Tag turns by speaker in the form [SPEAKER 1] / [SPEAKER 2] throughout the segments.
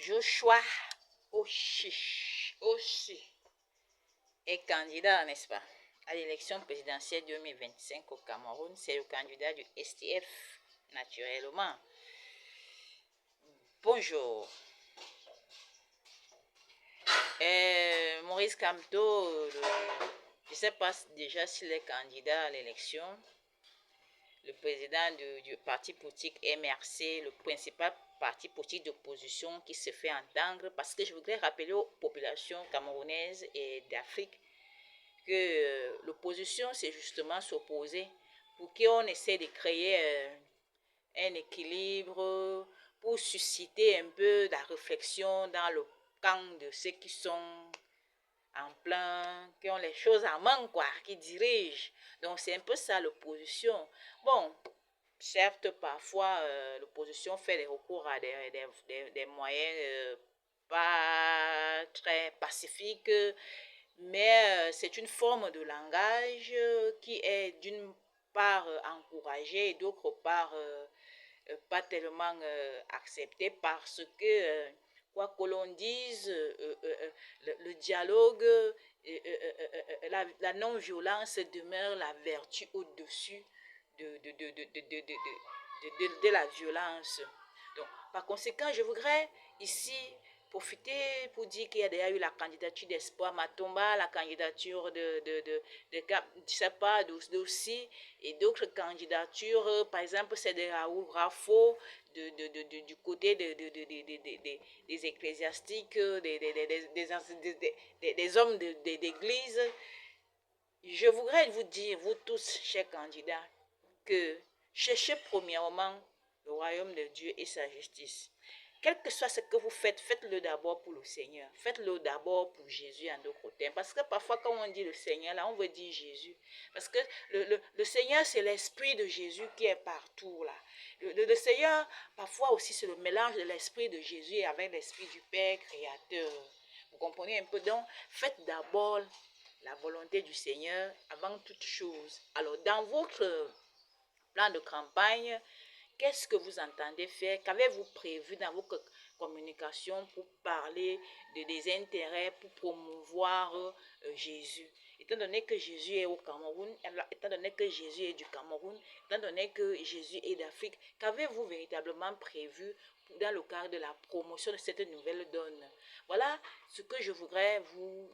[SPEAKER 1] Joshua Oshi est candidat, n'est-ce pas, à l'élection présidentielle 2025 au Cameroun. C'est le candidat du STF, naturellement. Bonjour. Maurice Kamto, je ne sais pas déjà s'il est candidat à l'élection. Le président du parti politique MRC, le principal parti politique d'opposition qui se fait entendre, parce que je voudrais rappeler aux populations camerounaises et d'Afrique que l'opposition, c'est justement s'opposer pour qu'on essaie de créer un équilibre, pour susciter un peu la réflexion dans le camp de ceux qui sont en plein, qui ont les choses en main, quoi, qui dirigent. Donc, c'est un peu ça l'opposition. Bon, certes, parfois, l'opposition fait des recours à des moyens pas très pacifiques, mais c'est une forme de langage qui est d'une part encouragée et d'autre part pas tellement acceptée parce que quoi que l'on dise, le dialogue, la non-violence demeure la vertu au-dessus de la violence. Donc, par conséquent, je voudrais ici profiter pour dire qu'il y a déjà eu la candidature d'Espoir Matomba, la candidature je sais pas, d'aussi, et d'autres candidatures, par exemple, c'est de Raoul Raffo, du côté des ecclésiastiques, des hommes d'église. Je voudrais vous dire, vous tous, chers candidats, que cherchez premièrement le royaume de Dieu et sa justice. Quel que soit ce que vous faites, faites-le d'abord pour le Seigneur. Faites-le d'abord pour Jésus en d'autres termes. Parce que parfois, quand on dit le Seigneur, là, on veut dire Jésus. Parce que le Seigneur, c'est l'esprit de Jésus qui est partout, là. Le Seigneur, parfois aussi, c'est le mélange de l'esprit de Jésus avec l'esprit du Père créateur. Vous comprenez un peu? Donc, faites d'abord la volonté du Seigneur avant toute chose. Alors, dans votre plan de campagne, qu'est-ce que vous entendez faire? Qu'avez-vous prévu dans vos communications pour parler des intérêts, pour promouvoir Jésus? Étant donné que Jésus est au Cameroun, étant donné que Jésus est du Cameroun, étant donné que Jésus est d'Afrique, qu'avez-vous véritablement prévu dans le cadre de la promotion de cette nouvelle donne? Voilà ce que je voudrais vous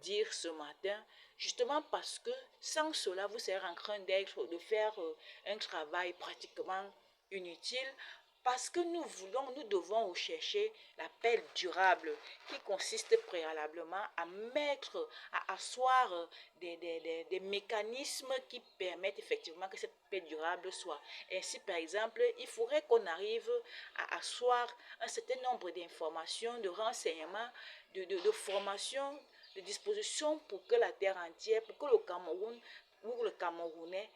[SPEAKER 1] dire ce matin, justement parce que sans cela, vous serez en train de faire un travail pratiquement inutile, parce que nous devons rechercher la paix durable qui consiste préalablement à asseoir des mécanismes qui permettent effectivement que cette paix durable soit. Ainsi, par exemple, il faudrait qu'on arrive à asseoir un certain nombre d'informations, de renseignements, de formations, de dispositions pour que la terre entière, pour que le Cameroun ou le Camerounais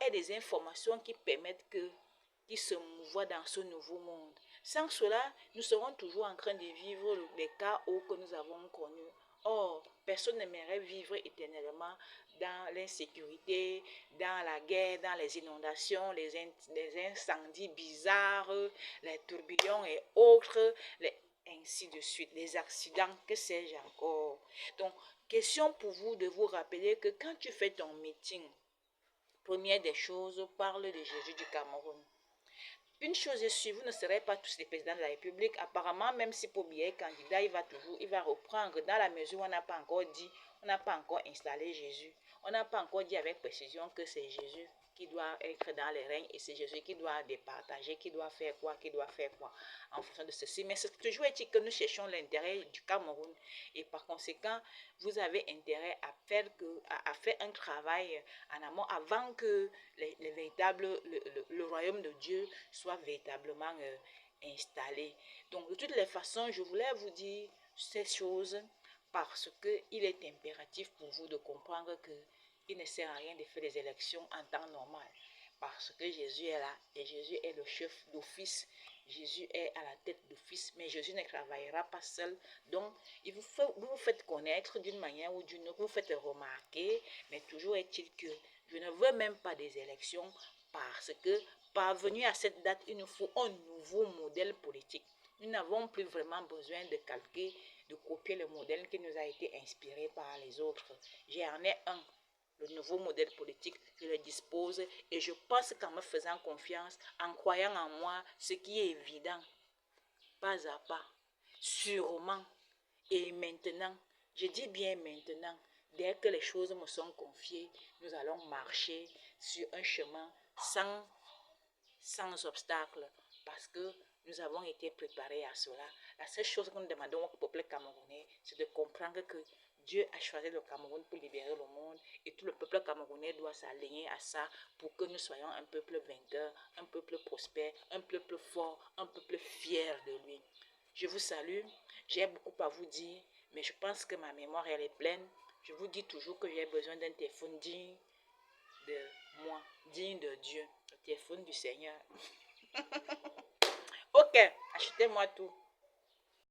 [SPEAKER 1] ait des informations qui permettent qu'il se mouvoie dans ce nouveau monde. Sans cela, nous serons toujours en train de vivre les chaos que nous avons connus. Or, personne n'aimerait vivre éternellement dans l'insécurité, dans la guerre, dans les inondations, les incendies bizarres, les tourbillons et autres, ainsi de suite, les accidents, que sais-je encore. Donc, question pour vous de vous rappeler que quand tu fais ton meeting, première des choses, parle de Jésus du Cameroun. Une chose est sûre, vous ne serez pas tous les présidents de la République. Apparemment, même si Pobier est candidat, il va reprendre dans la mesure où on n'a pas encore dit, on n'a pas encore installé Jésus. On n'a pas encore dit avec précision que c'est Jésus qui doit être dans les règnes et c'est Jésus qui doit départager, qui doit faire quoi en fonction de ceci. Mais c'est toujours est-il que nous cherchons l'intérêt du Cameroun et par conséquent, vous avez intérêt à faire un travail en amont avant que le royaume de Dieu soit véritablement installé. Donc, de toutes les façons, je voulais vous dire ces choses parce qu'il est impératif pour vous de comprendre qu'il ne sert à rien de faire des élections en temps normal. Parce que Jésus est là et Jésus est le chef d'office. Jésus est à la tête d'office, mais Jésus ne travaillera pas seul. Donc, vous vous faites connaître d'une manière ou d'une autre, vous faites remarquer, mais toujours est-il que je ne veux même pas des élections parce que parvenir à cette date, il nous faut un nouveau modèle politique. Nous n'avons plus vraiment besoin de calquer, de copier le modèle qui nous a été inspiré par les autres. J'en ai un. Le nouveau modèle politique, je le dispose et je pense qu'en me faisant confiance, en croyant en moi, ce qui est évident, pas à pas, sûrement et maintenant, je dis bien maintenant, dès que les choses me sont confiées, nous allons marcher sur un chemin sans obstacle parce que nous avons été préparés à cela. La seule chose que nous demandons au peuple camerounais, c'est de comprendre que Dieu a choisi le Cameroun pour libérer le monde et tout le peuple camerounais doit s'aligner à ça pour que nous soyons un peuple vainqueur, un peuple prospère, un peuple fort, un peuple fier de lui. Je vous salue, j'ai beaucoup à vous dire, mais je pense que ma mémoire elle est pleine. Je vous dis toujours que j'ai besoin d'un téléphone digne de moi, digne de Dieu, le téléphone du Seigneur. Ok, achetez-moi tout.